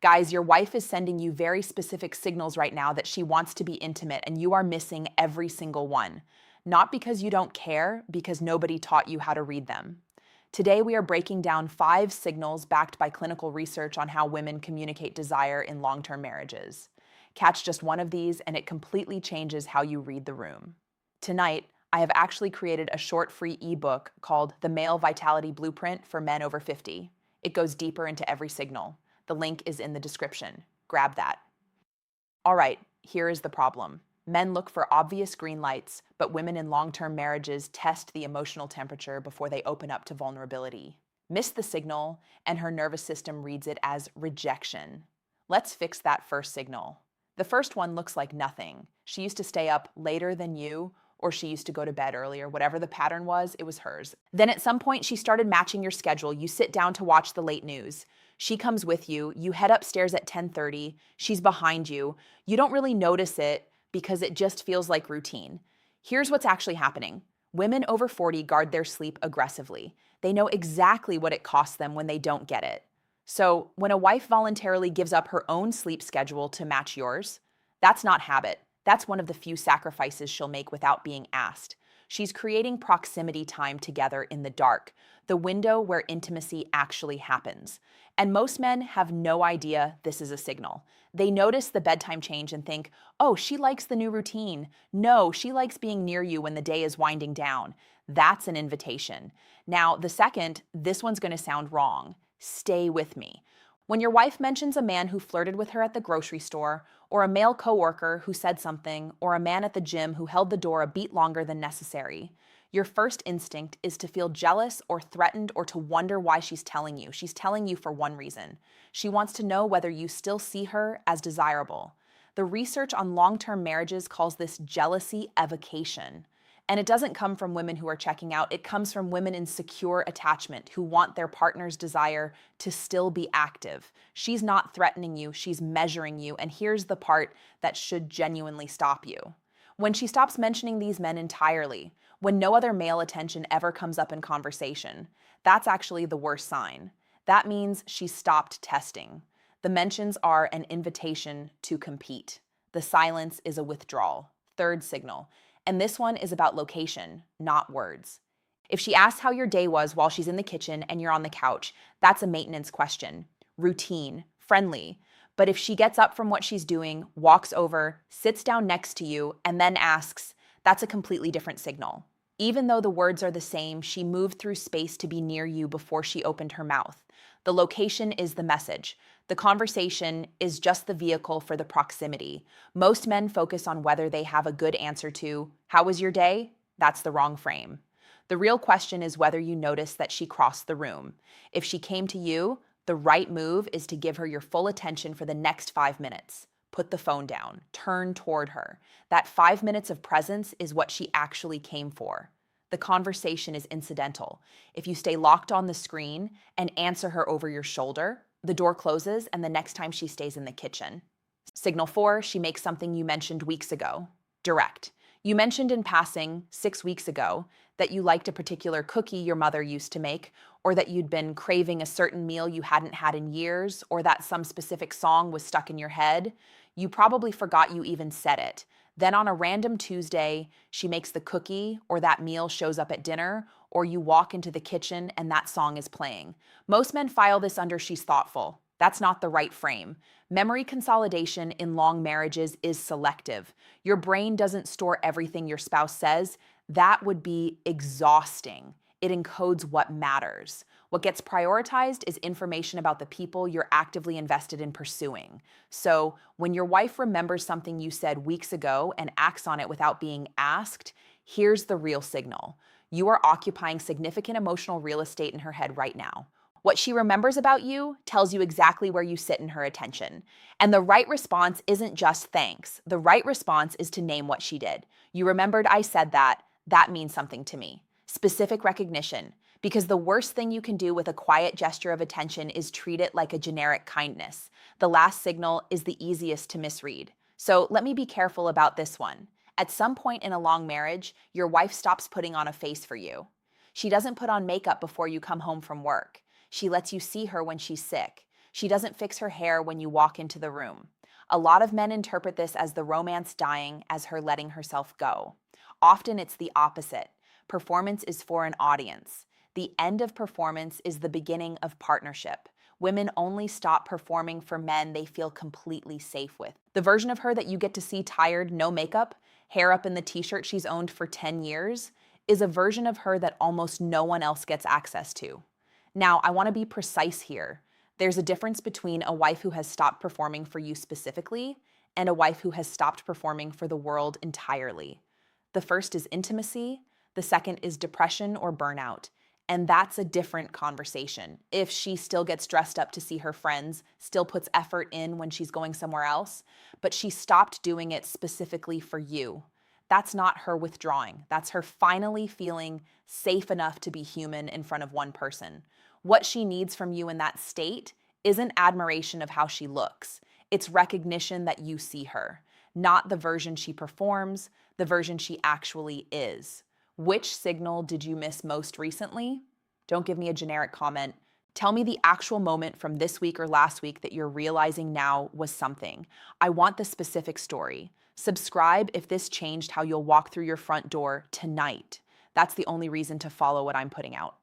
Guys, your wife is sending you very specific signals right now that she wants to be intimate, and you are missing every single one. Not because you don't care, because nobody taught you how to read them. Today, we are breaking down 5 signals backed by clinical research on how women communicate desire in long-term marriages. Catch just one of these, and it completely changes how you read the room. Tonight, I have actually created a short free ebook called The Male Vitality Blueprint for Men Over 50. It goes deeper into every signal. The link is in the description. Grab that. All right, here is the problem. Men look for obvious green lights, but women in long-term marriages test the emotional temperature before they open up to vulnerability. Miss the signal, and her nervous system reads it as rejection. Let's fix that first signal. The first one looks like nothing. She used to stay up later than you, or she used to go to bed earlier. Whatever the pattern was, it was hers. Then at some point, she started matching your schedule. You sit down to watch the late news. She comes with you. You head upstairs at 10:30. She's behind you. You don't really notice it because it just feels like routine. Here's what's actually happening. Women over 40 guard their sleep aggressively. They know exactly what it costs them when they don't get it. So when a wife voluntarily gives up her own sleep schedule to match yours, that's not habit. That's one of the few sacrifices she'll make without being asked. She's creating proximity time together in the dark, the window where intimacy actually happens. And most men have no idea this is a signal. They notice the bedtime change and think, oh, she likes the new routine. No, she likes being near you when the day is winding down. That's an invitation. Now, the second, this one's going to sound wrong. Stay with me. When your wife mentions a man who flirted with her at the grocery store, or a male coworker who said something, or a man at the gym who held the door a beat longer than necessary, your first instinct is to feel jealous or threatened or to wonder why she's telling you. She's telling you for one reason. She wants to know whether you still see her as desirable. The research on long-term marriages calls this jealousy evocation. And it doesn't come from women who are checking out. It comes from women in secure attachment who want their partner's desire to still be active. She's not threatening you, she's measuring you. And here's the part that should genuinely stop you. When she stops mentioning these men entirely, when no other male attention ever comes up in conversation, that's actually the worst sign. That means she's stopped testing. The mentions are an invitation to compete. The silence is a withdrawal. Third signal. And this one is about location, not words. If she asks how your day was while she's in the kitchen and you're on the couch, that's a maintenance question. Routine, friendly. But if she gets up from what she's doing, walks over, sits down next to you, and then asks, that's a completely different signal. Even though the words are the same, she moved through space to be near you before she opened her mouth. The location is the message. The conversation is just the vehicle for the proximity. Most men focus on whether they have a good answer to, how was your day? That's the wrong frame. The real question is whether you notice that she crossed the room. If she came to you, the right move is to give her your full attention for the next 5 minutes. Put the phone down, turn toward her. That 5 minutes of presence is what she actually came for. The conversation is incidental. If you stay locked on the screen and answer her over your shoulder, the door closes and the next time she stays in the kitchen. Signal 4, she makes something you mentioned weeks ago. Direct. You mentioned in passing 6 weeks ago that you liked a particular cookie your mother used to make, or that you'd been craving a certain meal you hadn't had in years, or that some specific song was stuck in your head. You probably forgot you even said it. Then on a random Tuesday, she makes the cookie, or that meal shows up at dinner, or you walk into the kitchen and that song is playing. Most men file this under she's thoughtful. That's not the right frame. Memory consolidation in long marriages is selective. Your brain doesn't store everything your spouse says. That would be exhausting. It encodes what matters. What gets prioritized is information about the people you're actively invested in pursuing. So when your wife remembers something you said weeks ago and acts on it without being asked, here's the real signal. You are occupying significant emotional real estate in her head right now. What she remembers about you tells you exactly where you sit in her attention. And the right response isn't just thanks. The right response is to name what she did. You remembered I said that. That means something to me. Specific recognition. Because the worst thing you can do with a quiet gesture of attention is treat it like a generic kindness. The last signal is the easiest to misread. So let me be careful about this one. At some point in a long marriage, your wife stops putting on a face for you. She doesn't put on makeup before you come home from work. She lets you see her when she's sick. She doesn't fix her hair when you walk into the room. A lot of men interpret this as the romance dying, as her letting herself go. Often it's the opposite. Performance is for an audience. The end of performance is the beginning of partnership. Women only stop performing for men they feel completely safe with. The version of her that you get to see tired, no makeup, hair up in the t-shirt she's owned for 10 years, is a version of her that almost no one else gets access to. Now, I want to be precise here. There's a difference between a wife who has stopped performing for you specifically and a wife who has stopped performing for the world entirely. The first is intimacy, the second is depression or burnout. And that's a different conversation. If she still gets dressed up to see her friends, still puts effort in when she's going somewhere else, but she stopped doing it specifically for you. That's not her withdrawing. That's her finally feeling safe enough to be human in front of one person. What she needs from you in that state isn't admiration of how she looks. It's recognition that you see her, not the version she performs, the version she actually is. Which signal did you miss most recently? Don't give me a generic comment. Tell me the actual moment from this week or last week that you're realizing now was something. I want the specific story. Subscribe if this changed how you'll walk through your front door tonight. That's the only reason to follow what I'm putting out.